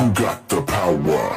Who got the power?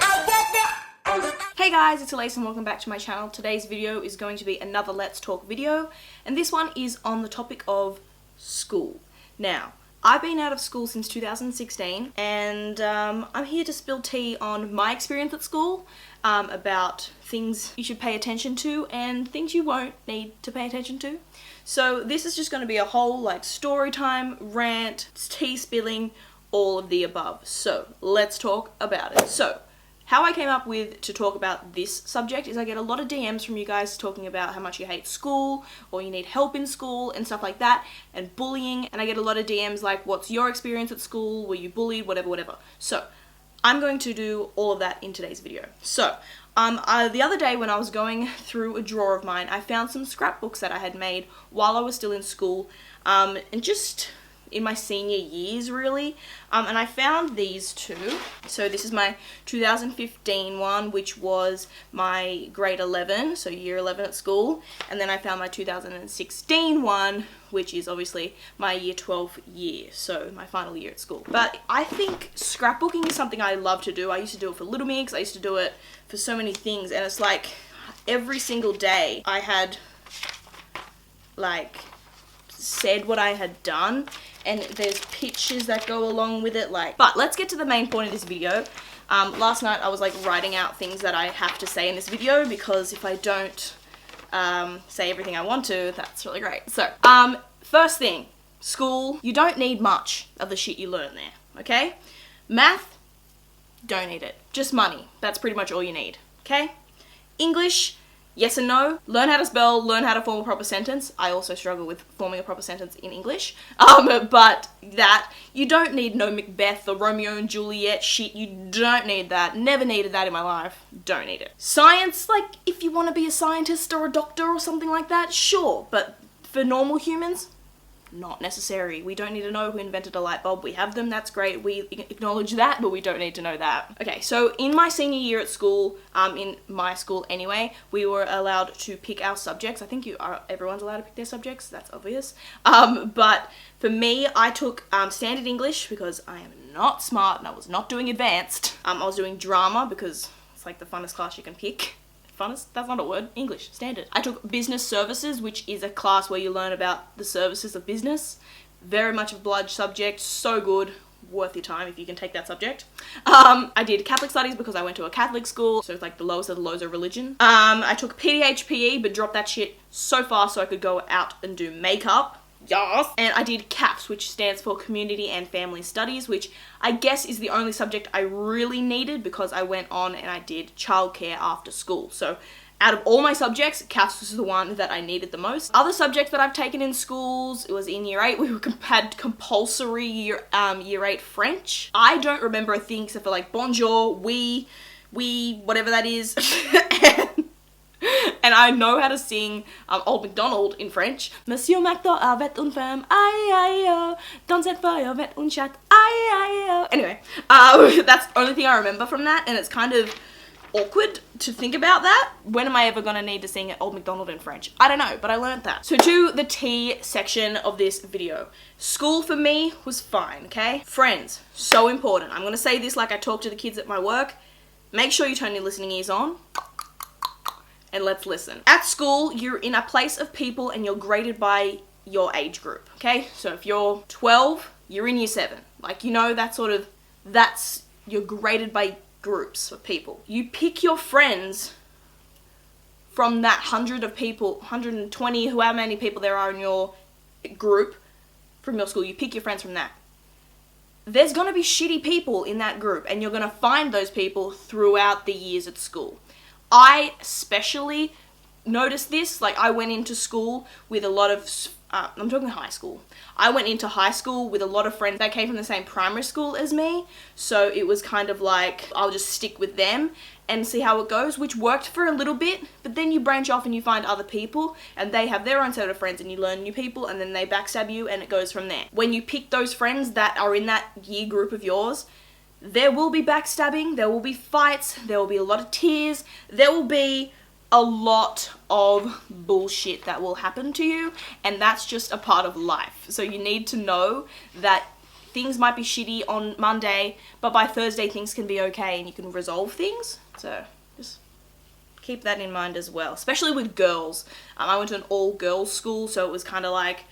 Hey guys, it's Elise and welcome back to my channel. Today's video is going to be another Let's Talk video, and this one is on the topic of school. Now, I've been out of school since 2016, and I'm here to spill tea on my experience at school, about things you should pay attention to and things you won't need to pay attention to. So this is just going to be a whole like story time, rant, tea spilling, all of the above. So let's talk about it. So how I came up with to talk about this subject is I get a lot of DMs from you guys talking about how much you hate school or you need help in school and stuff like that, and bullying, and I get a lot of DMs like, what's your experience at school, were you bullied, whatever. So I'm going to do all of that in today's video. So the other day when I was going through a drawer of mine, I found some scrapbooks that I had made while I was still in school, and just in my senior years really, and I found these two. So this is my 2015 one, which was my grade 11, so year 11 at school, and then I found my 2016 one, which is obviously my year 12 year, so my final year at school. But I think scrapbooking is something I love to do. I used to do it for Little Mix, I used to do it for so many things, and it's like every single day I had like said what I had done, and there's pictures that go along with it, like. But let's get to the main point of this video. Last night I was like writing out things that I have to say in this video, because if I don't say everything I want to, that's really great. So first thing, school, you don't need much of the shit you learn there, okay? Math, don't need it. Just money, that's pretty much all you need, okay? English, yes and no. Learn how to spell, learn how to form a proper sentence. I also struggle with forming a proper sentence in English. But that, you don't need no Macbeth or Romeo and Juliet shit. You don't need that. Never needed that in my life. Don't need it. Science, like, if you want to be a scientist or a doctor or something like that, sure. But for normal humans, not necessary. We don't need to know who invented a light bulb. We have them, that's great. We acknowledge that, but we don't need to know that. Okay, so in my senior year at school, in my school anyway, we were allowed to pick our subjects. I think everyone's allowed to pick their subjects, that's obvious. But for me, I took standard English because I am not smart and I was not doing advanced. I was doing drama because it's like the funnest class you can pick. Funnest? That's not a word. English. Standard. I took business services, which is a class where you learn about the services of business. Very much a blood subject. So good. Worth your time if you can take that subject. I did Catholic studies because I went to a Catholic school, so it's like the lowest of the lows of religion. I took PDHPE, but dropped that shit so fast so I could go out and do makeup. Yes. And I did CAPS, which stands for Community and Family Studies, which I guess is the only subject I really needed because I went on and I did childcare after school. So out of all my subjects, CAPS was the one that I needed the most. Other subjects that I've taken in schools, it was in year 8, we had compulsory year 8 French. I don't remember a thing except for like bonjour, oui, whatever that is. And I know how to sing Old MacDonald in French. Monsieur MacDo avait une femme, aïe aïe oh, dans cette feuille avait un chat, aïe aïe oh. Anyway, that's the only thing I remember from that, and it's kind of awkward to think about that. When am I ever gonna need to sing Old MacDonald in French? I don't know, but I learned that. So to the tea section of this video. School for me was fine, okay? Friends, so important. I'm gonna say this like I talk to the kids at my work. Make sure you turn your listening ears on. And let's listen. At school, you're in a place of people and you're graded by your age group, okay? So if you're 12, you're in year 7. Like, you know, you're graded by groups of people. You pick your friends from that 100 of people, 120, however many people there are in your group from your school. You pick your friends from that. There's gonna be shitty people in that group, and you're gonna find those people throughout the years at school. I especially noticed this. Like, I went into school with a lot of, I'm talking high school. I went into high school with a lot of friends that came from the same primary school as me. So it was kind of like, I'll just stick with them and see how it goes, which worked for a little bit. But then you branch off and you find other people and they have their own set of friends and you learn new people and then they backstab you and it goes from there. When you pick those friends that are in that year group of yours, there will be backstabbing, there will be fights, there will be a lot of tears, there will be a lot of bullshit that will happen to you, and that's just a part of life. So you need to know that things might be shitty on Monday, but by Thursday things can be okay and you can resolve things. So just keep that in mind as well, especially with girls. I went to an all-girls school, so it was kind of like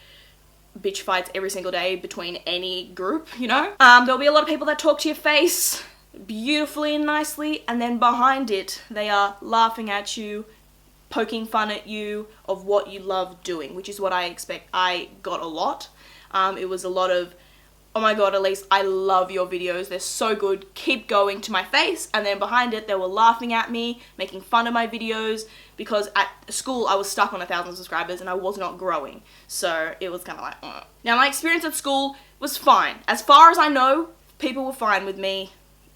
bitch fights every single day between any group, you know? There'll be a lot of people that talk to your face beautifully and nicely, and then behind it, they are laughing at you, poking fun at you of what you love doing, which is what I got a lot. It was a lot of, oh my god, Elise, I love your videos, they're so good, keep going, to my face. And then behind it, they were laughing at me, making fun of my videos, because at school I was stuck on 1,000 subscribers and I was not growing. So it was kind of like, ugh. Now my experience at school was fine. As far as I know, people were fine with me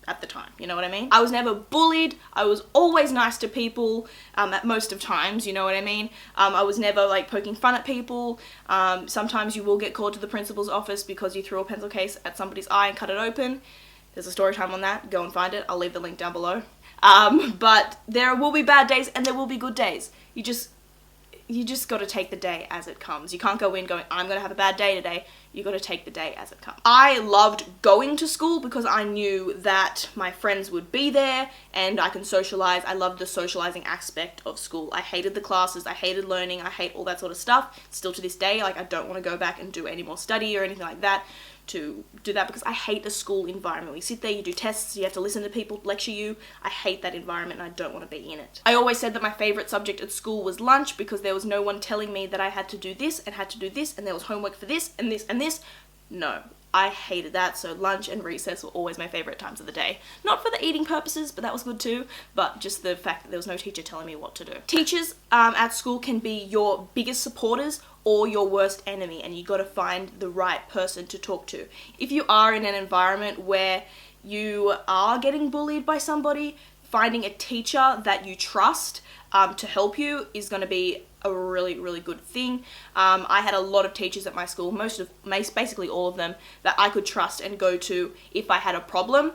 at the time, you know what I mean? I was never bullied, I was always nice to people, at most of times, you know what I mean? I was never like poking fun at people. Sometimes you will get called to the principal's office because you threw a pencil case at somebody's eye and cut it open. There's a story time on that, go and find it, I'll leave the link down below. But there will be bad days and there will be good days. You just got to take the day as it comes. You can't go in going, I'm going to have a bad day today. You got to take the day as it comes. I loved going to school because I knew that my friends would be there and I can socialize. I loved the socializing aspect of school. I hated the classes. I hated learning. I hate all that sort of stuff. Still to this day, like I don't want to go back and do any more study or anything like that to do that because I hate the school environment. You sit there, you do tests, you have to listen to people lecture you. I hate that environment and I don't want to be in it. I always said that my favorite subject at school was lunch because there was no one telling me that I had to do this and had to do this and there was homework for this and this and this. No, I hated that, so lunch and recess were always my favorite times of the day. Not for the eating purposes, but that was good too, but just the fact that there was no teacher telling me what to do. Teachers at school can be your biggest supporters or your worst enemy, and you got to find the right person to talk to. If you are in an environment where you are getting bullied by somebody, finding a teacher that you trust to help you is going to be a really, really good thing. I had a lot of teachers at my school, basically all of them, that I could trust and go to if I had a problem.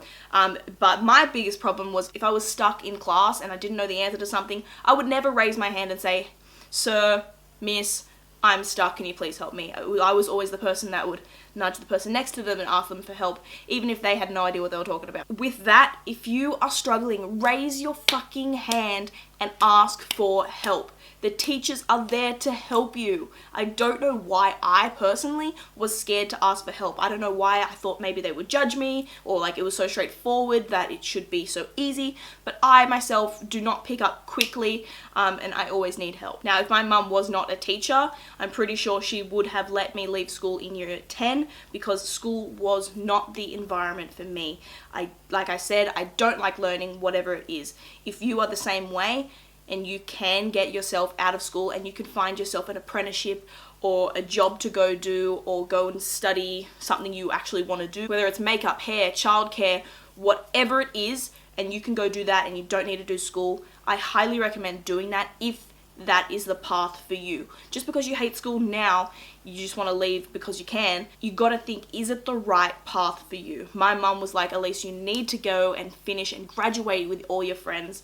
But my biggest problem was if I was stuck in class and I didn't know the answer to something, I would never raise my hand and say, "Sir, Miss, I'm stuck, can you please help me?" I was always the person that would nudge the person next to them and ask them for help, even if they had no idea what they were talking about. With that, if you are struggling, raise your fucking hand and ask for help. The teachers are there to help you. I don't know why I personally was scared to ask for help. I don't know why I thought maybe they would judge me or like it was so straightforward that it should be so easy, but I myself do not pick up quickly and I always need help. Now, if my mum was not a teacher, I'm pretty sure she would have let me leave school in year 10 because school was not the environment for me. Like I said, I don't like learning, whatever it is. If you are the same way, and you can get yourself out of school and you can find yourself an apprenticeship or a job to go do or go and study something you actually want to do, whether it's makeup, hair, childcare, whatever it is, and you can go do that and you don't need to do school, I highly recommend doing that if that is the path for you. Just because you hate school now, you just want to leave because you can, you got to think, is it the right path for you? My mum was like, Elise, you need to go and finish and graduate with all your friends.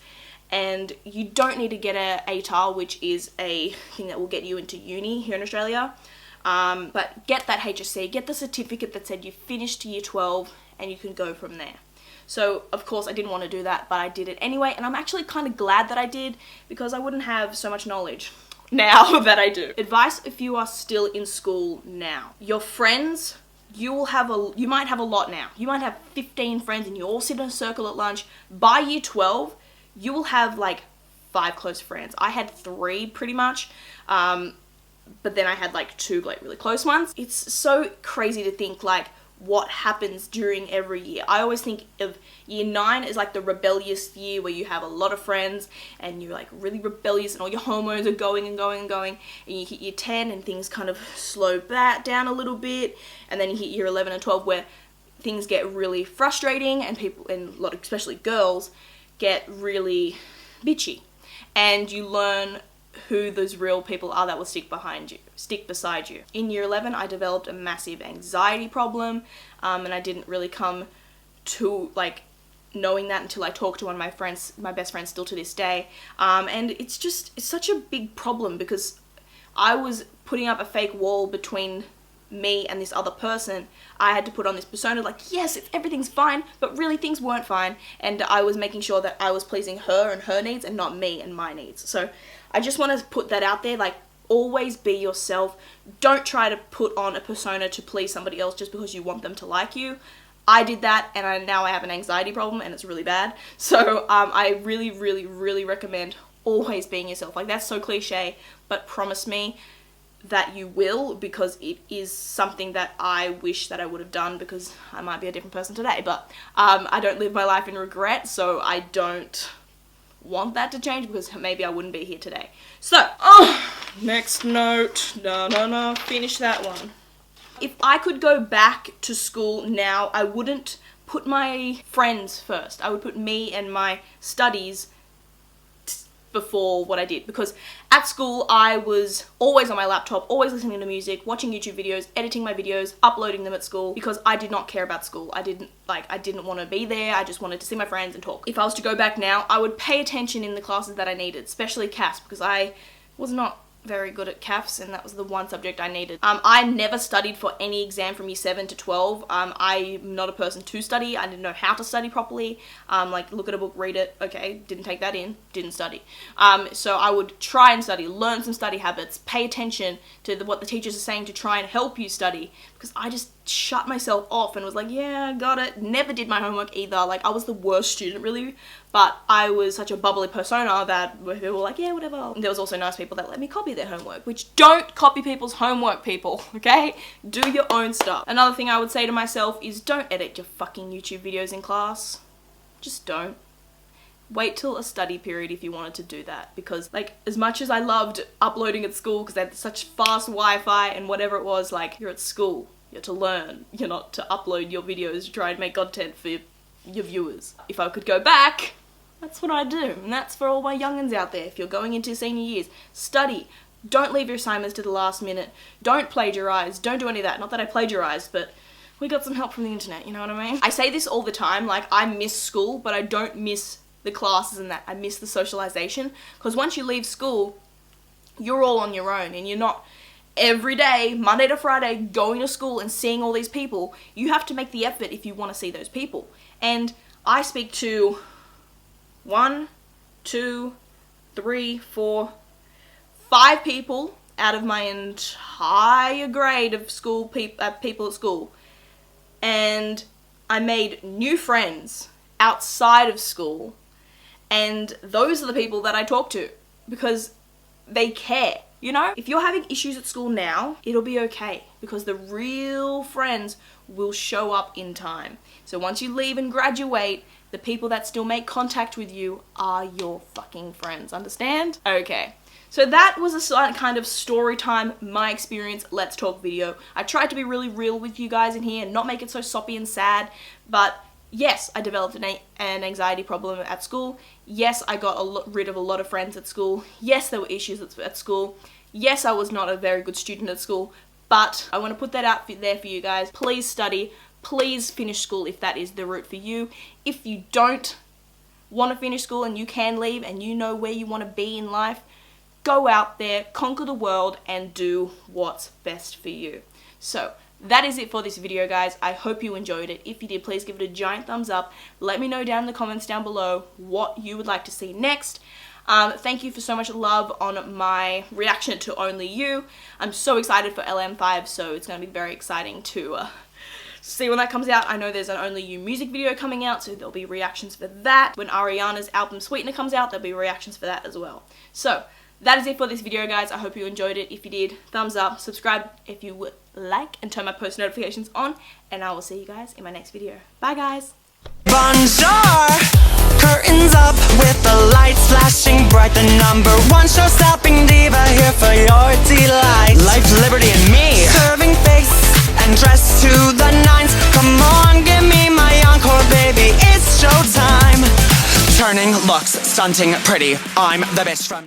And you don't need to get a ATAR, which is a thing that will get you into uni here in Australia. But get that HSC, get the certificate that said you finished year 12 and you can go from there. So, of course, I didn't want to do that, but I did it anyway. And I'm actually kind of glad that I did because I wouldn't have so much knowledge now that I do. Advice if you are still in school now. Your friends, you might have a lot now. You might have 15 friends and you all sit in a circle at lunch. By year 12, you will have like 5 close friends. I had 3 pretty much, but then I had like 2 like really close ones. It's so crazy to think like what happens during every year. I always think of year 9 as like the rebellious year where you have a lot of friends and you're like really rebellious and all your hormones are going and going and going, and you hit year 10 and things kind of slow back down a little bit, and then you hit year 11 and 12 where things get really frustrating and people, and a lot of, especially girls, get really bitchy, and you learn who those real people are that will stick beside you. In year 11, I developed a massive anxiety problem, and I didn't really come to like knowing that until I talked to one of my friends, my best friend still to this day, and it's such a big problem because I was putting up a fake wall between me and this other person, I had to put on this persona like, yes, everything's fine, but really things weren't fine, and I was making sure that I was pleasing her and her needs and not me and my needs. So I just want to put that out there, like, always be yourself. Don't try to put on a persona to please somebody else just because you want them to like you. I did that, and now I have an anxiety problem, and it's really bad. So I really, really, really recommend always being yourself. Like, that's so cliche, but promise me that you will, because it is something that I wish that I would have done, because I might be a different person today. But I don't live my life in regret, so I don't want that to change, because maybe I wouldn't be here today. So, next note. No, finish that one. If I could go back to school now, I wouldn't put my friends first. I would put me and my studies before what I did, because at school I was always on my laptop, always listening to music, watching YouTube videos, editing my videos, uploading them at school, because I did not care about school. I didn't want to be there. I just wanted to see my friends and talk. If I was to go back now, I would pay attention in the classes that I needed, especially CAFS, because I was not very good at CAFS, and that was the one subject I needed. I never studied for any exam from year 7 to 12. I'm not a person to study. I didn't know how to study properly. Like, look at a book, read it, okay, didn't take that in, didn't study. So I would try and study, learn some study habits, pay attention to what the teachers are saying to try and help you study, because I just shut myself off and was like, yeah, got it. Never did my homework either. Like, I was the worst student, really, but I was such a bubbly persona that people were like, yeah, whatever. And there was also nice people that let me copy their homework, which don't copy people's homework, people, okay? Do your own stuff. Another thing I would say to myself is, don't edit your fucking YouTube videos in class. Just don't. Wait till a study period if you wanted to do that, because, like, as much as I loved uploading at school because they had such fast Wi-Fi and whatever it was, like, you're at school. You're to learn. You're not to upload your videos to try and make content for your viewers. If I could go back, that's what I'd do. And that's for all my youngins out there. If you're going into senior years, study. Don't leave your assignments to the last minute. Don't plagiarize. Don't do any of that. Not that I plagiarized, but we got some help from the internet, you know what I mean? I say this all the time, like, I miss school, but I don't miss the classes and that. I miss the socialization, because once you leave school, you're all on your own, and you're not every day, Monday to Friday, going to school and seeing all these people. You have to make the effort if you want to see those people. And I speak to 1, 2, 3, 4, 5 people out of my entire grade of school people at school. And I made new friends outside of school. And those are the people that I talk to, because they care. You know, if you're having issues at school now, it'll be okay, because the real friends will show up in time. So once you leave and graduate, the people that still make contact with you are your fucking friends. Understand? Okay. So that was a kind of story time, my experience, let's talk video. I tried to be really real with you guys in here and not make it so soppy and sad, but yes, I developed an anxiety problem at school. Yes, I got rid of a lot of friends at school. Yes, there were issues at school. Yes, I was not a very good student at school, but I want to put that out there for you guys. Please study. Please finish school if that is the route for you. If you don't want to finish school and you can leave and you know where you want to be in life, go out there, conquer the world, and do what's best for you. So that is it for this video, guys. I hope you enjoyed it. If you did, please give it a giant thumbs up. Let me know down in the comments down below what you would like to see next. Thank you for so much love on my reaction to Only You. I'm so excited for LM5, so it's going to be very exciting to see when that comes out. I know there's an Only You music video coming out, so there'll be reactions for that. When Ariana's album Sweetener comes out, there'll be reactions for that as well. So that is it for this video, guys. I hope you enjoyed it. If you did, thumbs up, subscribe if you would like, and turn my post notifications on, and I will see you guys in my next video. Bye, guys. Bonjour, curtains up with the lights flashing bright. The #1 show-stopping diva here for your delight. Life, liberty, and me, serving face and dress to the nines. Come on, give me my encore, baby, it's showtime. Turning looks, stunting, pretty, I'm the bitch from